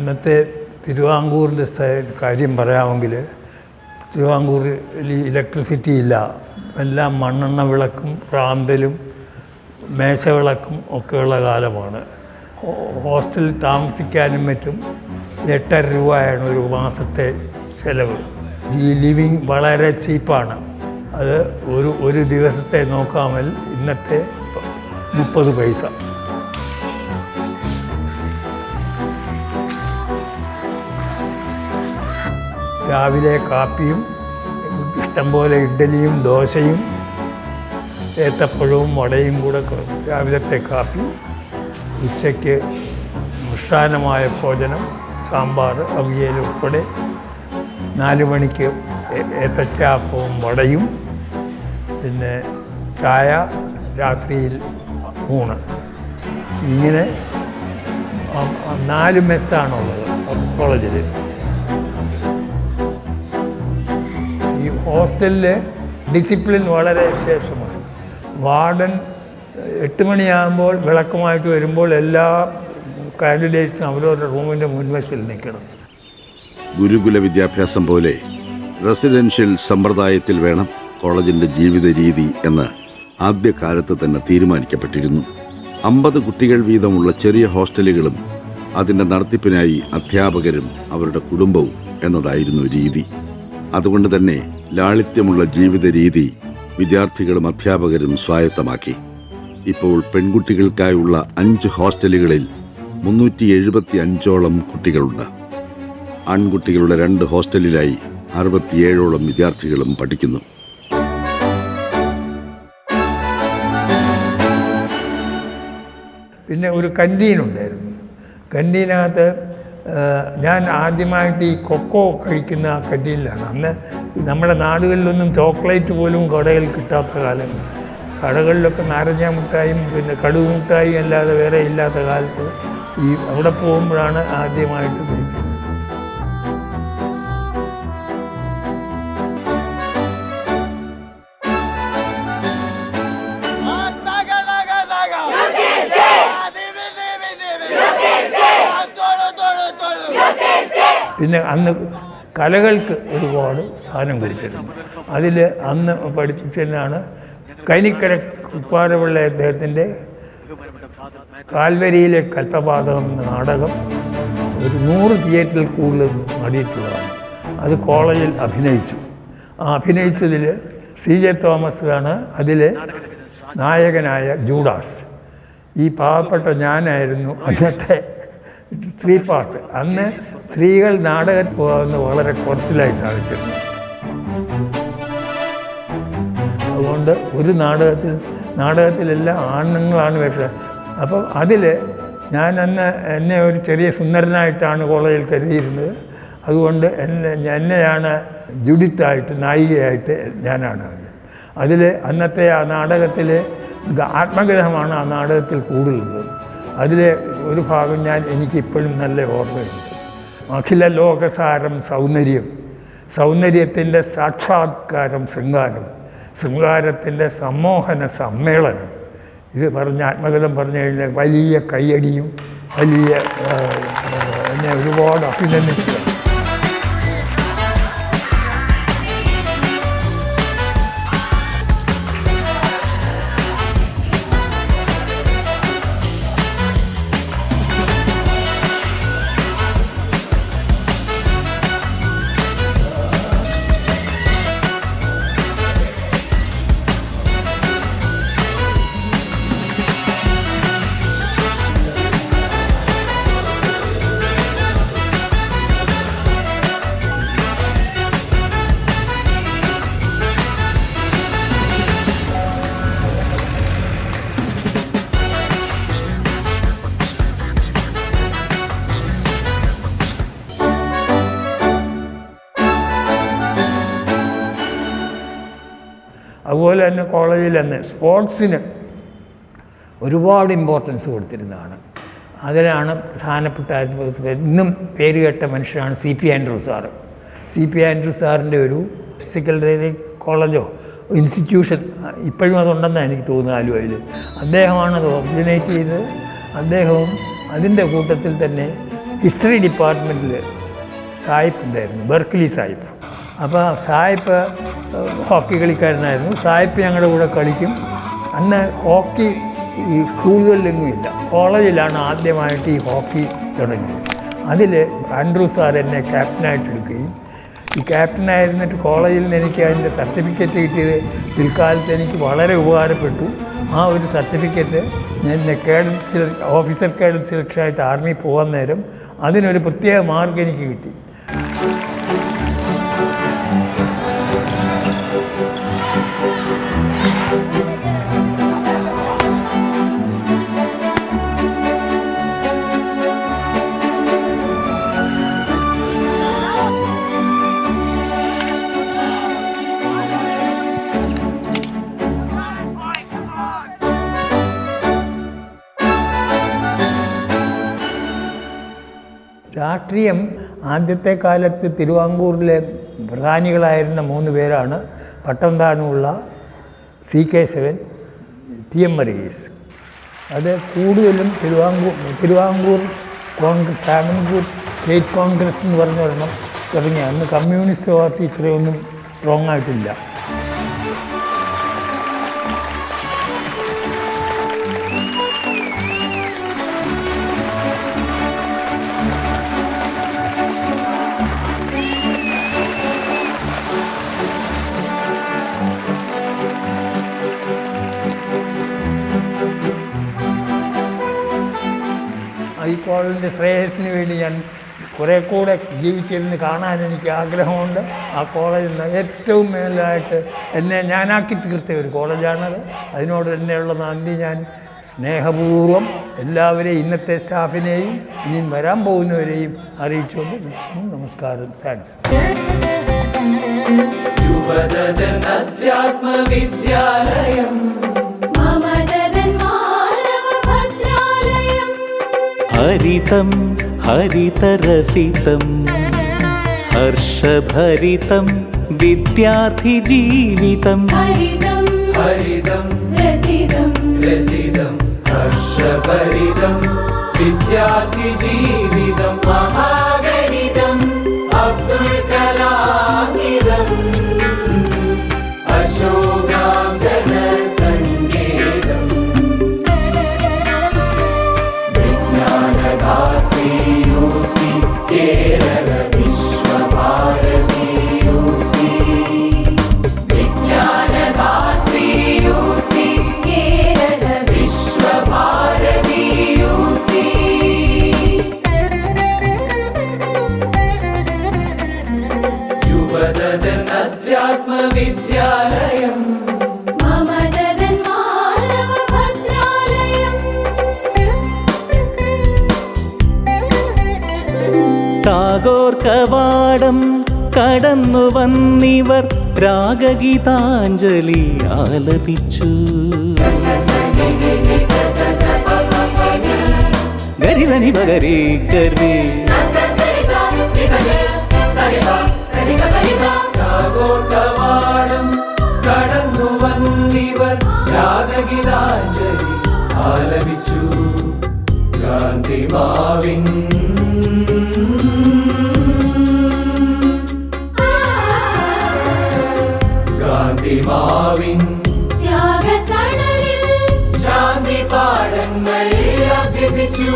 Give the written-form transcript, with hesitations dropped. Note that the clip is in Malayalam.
അന്നത്തെ തിരുവാങ്കൂറിൻ്റെ കാര്യം പറയാമെങ്കിൽ തിരുവാങ്കൂറിൽ ഇലക്ട്രിസിറ്റി ഇല്ല. എല്ലാം മണ്ണെണ്ണ വിളക്കും റാന്തലും മേശവിളക്കും ഒക്കെയുള്ള കാലമാണ്. ഹോസ്റ്റലിൽ താമസിക്കാനും മറ്റും 8.5 രൂപയാണ് ഒരു മാസത്തെ ചിലവ്. ഈ ലിവിങ് വളരെ ചീപ്പാണ്. അത് ഒരു ദിവസത്തെ നോക്കാമെങ്കിൽ ഇന്നത്തെ 30 പൈസ. രാവിലെ കാപ്പിയും ഇഷ്ടംപോലെ ഇഡ്ഡലിയും ദോശയും ഏത്തപ്പഴവും വടയും കൂടെ രാവിലത്തെ കാപ്പി. ഉച്ചയ്ക്ക് മിഷ്ടാന്നമായ ഭോജനം, സാമ്പാർ, അവിയൽ ഉൾപ്പെടെ. 4 മണിക്ക് ഏത്തച്ചാപ്പവും വടയും, പിന്നെ ചായ, രാത്രിയിൽ ഊണ്. ഇങ്ങനെ 4 മെസ്സാണുള്ളത് കോളേജിൽ. ഈ ഹോസ്റ്റലിൽ ഡിസിപ്ലിൻ വളരെ വിശേഷമാണ്. വാർഡൻ 8 മണിയാകുമ്പോൾ വിളക്കുമായിട്ട് വരുമ്പോൾ എല്ലാ കാൻഡിഡേറ്റ്സും അവരവരുടെ റൂമിൻ്റെ മുൻവശത്തിൽ നിൽക്കണം. ഗുരുകുല വിദ്യാഭ്യാസം പോലെ റെസിഡൻഷ്യൽ സമ്പ്രദായത്തിൽ വേണം കോളേജിൻ്റെ ജീവിത രീതി എന്ന് ആദ്യകാലത്ത് തന്നെ തീരുമാനിക്കപ്പെട്ടിരുന്നു. 50 കുട്ടികൾ വീതമുള്ള ചെറിയ ഹോസ്റ്റലുകളും അതിൻ്റെ നടത്തിപ്പിനായി അധ്യാപകരും അവരുടെ കുടുംബവും എന്നതായിരുന്നു രീതി. അതുകൊണ്ട് തന്നെ ലാളിത്യമുള്ള ജീവിത രീതി വിദ്യാർത്ഥികളും അധ്യാപകരും സ്വായത്തമാക്കി. ഇപ്പോൾ പെൺകുട്ടികൾക്കായുള്ള 5 ഹോസ്റ്റലുകളിൽ 375ഓളം കുട്ടികളുണ്ട്. ആൺകുട്ടികളുടെ 2 ഹോസ്റ്റലിലായി 67ഓളം വിദ്യാർത്ഥികളും പഠിക്കുന്നു. പിന്നെ ഒരു കൻറ്റീനുണ്ടായിരുന്നു. കൻറ്റീനകത്ത് ഞാൻ ആദ്യമായിട്ട് ഈ കൊക്കോ കഴിക്കുന്ന ആ കൻറ്റീനിലാണ്. അന്ന് നമ്മുടെ നാടുകളിലൊന്നും ചോക്ലേറ്റ് പോലും കടയിൽ കിട്ടാത്ത കാലങ്ങൾ. കടകളിലൊക്കെ നാരങ്ങ മിഠായും പിന്നെ കടുക് മിഠായും അല്ലാതെ വേറെ ഇല്ലാത്ത കാലത്ത് അവിടെ പോകുമ്പോഴാണ് ആദ്യമായിട്ട് കഴിക്കുന്നത്. പിന്നെ അന്ന് കലകൾക്ക് ഒരുപാട് സ്ഥാനം കൊടുത്തിട്ടുണ്ട്. അതിൽ അന്ന് പഠിപ്പിച്ചതാണ് കൈനിക്കര കുപ്പാരപിള്ള അദ്ദേഹത്തിൻ്റെ കാൽവരിയിലെ കൽപ്പപാതകം എന്ന നാടകം. ഒരു 100 തിയേറ്ററിൽ കൂടുതൽ നടിയിട്ടുള്ളതാണ്. അത് കോളേജിൽ അഭിനയിച്ചു. ആ അഭിനയിച്ചതിൽ CJ തോമസാണ് അതിൽ നായകനായ ജൂഡാസ്. ഈ പാവപ്പെട്ട ഞാനായിരുന്നു അന്നത്തെ സ്ത്രീ പാർട്ട്. അന്ന് സ്ത്രീകൾ നാടകത്തിൽ പോകുന്നത് വളരെ കുറച്ചിലായിട്ടാണ് വെച്ചിരുന്നത്. അതുകൊണ്ട് ഒരു നാടകത്തിലെല്ലാം ആണുങ്ങളാണ് വരുന്നത്. അപ്പം അതിൽ ഞാൻ എന്നെ ഒരു ചെറിയ സുന്ദരനായിട്ടാണ് കോളേജിൽ കരുതിയിരുന്നത്. അതുകൊണ്ട് എന്നെയാണ് ജുഡിത്തായിട്ട് നായികയായിട്ട് ഞാനാണ് അതിൽ. അന്നത്തെ ആ നാടകത്തിൽ ആത്മകഥമാണ് ആ നാടകത്തിൽ കൂടുതലുള്ളത്. അതിലെ ഒരു ഭാഗം എനിക്കിപ്പോഴും നല്ല ഓർമ്മയുണ്ട്. അഖില ലോകസാരം സൗന്ദര്യം, സൗന്ദര്യത്തിൻ്റെ സാക്ഷാത്കാരം ശൃംഗാരം, ശൃംഗാരത്തിൻ്റെ സമ്മോഹന സമ്മേളനം. ഇത് ആത്മകഥം പറഞ്ഞു കഴിഞ്ഞാൽ വലിയ കയ്യടിയും വലിയ എന്നെ ഒരുപാട് അഭിനന്ദിക്കുക. അതുപോലെ തന്നെ കോളേജിൽ തന്നെ സ്പോർട്സിന് ഒരുപാട് ഇമ്പോർട്ടൻസ് കൊടുത്തിരുന്നതാണ്. അതിലാണ് പ്രധാനപ്പെട്ട ഇന്നും പേരുകേട്ട മനുഷ്യനാണ് CP Andrews sir. CP Andrews സാറിൻ്റെ ഒരു ഫിസിക്കൽ ട്രെയിനിങ് കോളേജോ ഇൻസ്റ്റിറ്റ്യൂഷൻ ഇപ്പോഴും അതുണ്ടെന്നാണ് എനിക്ക് തോന്നുന്നത് ആലുവയിൽ. അദ്ദേഹമാണ് അത് ഒറിജിനേറ്റ് ചെയ്തത്. അദ്ദേഹവും അതിൻ്റെ കൂട്ടത്തിൽ തന്നെ ഹിസ്റ്ററി ഡിപ്പാർട്ട്മെൻറ്റിൽ സായിപ്പ് ഉണ്ടായിരുന്നു, ബെർക്ക്ലി സായിപ്പ്. അപ്പോൾ സായിപ്പ് ഹോക്കി കളിക്കാരനായിരുന്നു. സായിപ്പ് ഞങ്ങളുടെ കൂടെ കളിക്കും. അന്ന് ഹോക്കി ഈ സ്കൂളുകളിലൊന്നും ഇല്ല, കോളേജിലാണ് ആദ്യമായിട്ട് ഈ ഹോക്കി തുടങ്ങിയത്. അതിൽ ആൻഡ്രൂ സാർ എന്നെ ക്യാപ്റ്റനായിട്ട് എടുക്കുകയും ഈ ക്യാപ്റ്റനായിരുന്നിട്ട് കോളേജിൽ നിന്ന് എനിക്ക് അതിൻ്റെ സർട്ടിഫിക്കറ്റ് കിട്ടിയത് പിൽക്കാലത്ത് എനിക്ക് വളരെ ഉപകാരപ്പെട്ടു. ആ ഒരു സർട്ടിഫിക്കറ്റ് ഞാൻ കേഡറ്റ് ഓഫീസർ കേഡറ്റ് സെലക്ഷനായിട്ട് ആർമി പോകാൻ നേരം അതിനൊരു പ്രത്യേക മാർക്ക് എനിക്ക് കിട്ടി. രാഷ്ട്രീയം ആദ്യത്തെ കാലത്ത് തിരുവാങ്കൂറിലെ പ്രധാനികളായിരുന്ന 3 പേരാണ് പട്ടംതാണുള്ള C Kesavan, T M Varghese. അത് കൂടുതലും തിരുവാങ്കൂർ കോൺഗ്രസ്, ട്രാവൻകൂർ സ്റ്റേറ്റ് കോൺഗ്രസ് എന്ന് പറഞ്ഞൊരെണ്ണം തുടങ്ങി. അന്ന് കമ്മ്യൂണിസ്റ്റ് പാർട്ടി ഇത്രയൊന്നും സ്ട്രോങ് ആയിട്ടില്ല. ഈ കോളേജിൻ്റെ ശ്രേയസ്സിന് വേണ്ടി ഞാൻ കുറേ കൂടെ ജീവിച്ചിരുന്ന് കാണാൻ എനിക്ക് ആഗ്രഹമുണ്ട്. ആ കോളേജിൽ നിന്ന് ഏറ്റവും മേലായിട്ട് എന്നെ ഞാനാക്കി തീർത്ത ഒരു കോളേജാണത്. അതിനോട് തന്നെയുള്ള നന്ദി ഞാൻ സ്നേഹപൂർവ്വം എല്ലാവരെയും, ഇന്നത്തെ സ്റ്റാഫിനെയും ഇനിയും വരാൻ പോകുന്നവരെയും അറിയിച്ചുകൊണ്ട് നമസ്കാരം. താങ്ക്സ്. ഹരിതം ഹരിതരസിതം ഹർഷഭരിതം വിദ്യാർത്ഥി ജീവിതം. ഹരിതം ഹരിതം രസിതം രസിതം ഹർഷഭരിതം വിദ്യാർത്ഥി ജീവിതം. മഹാഗണിതം അബ്ദുൽ കലാമിതം അശോകാങ്കണ സങ്കേതം. വിജ്ഞാനധാത്രി യൂസി കേരള വിശ്വഭാരതി യൂസി. വിജ്ഞാനധാത്രി യൂസി കേരള വിശ്വഭാരതി യൂസി. യുവദദൻ അധ്യാത്മവിദ്യാലയം മമദദൻ മാനവ ഭദ്രാലയം. ടാഗോർ കവാടം കടന്നു വന്നിവർ രാഗഗീതാഞ്ജലി ആലപിച്ചു. ഗരിസനി പകരി കരി ടാഗോർ കവാടം കടന്നു വന്നിവർ രാഗഗീതാഞ്ജലി ആലപിച്ചു. ഗാന്ധിമാവിൻ ഗാന്ധിമാവിൻ ത്യാഗത്തണലിൽ ശാന്തി പാഠങ്ങൾ അഭ്യസിച്ചു.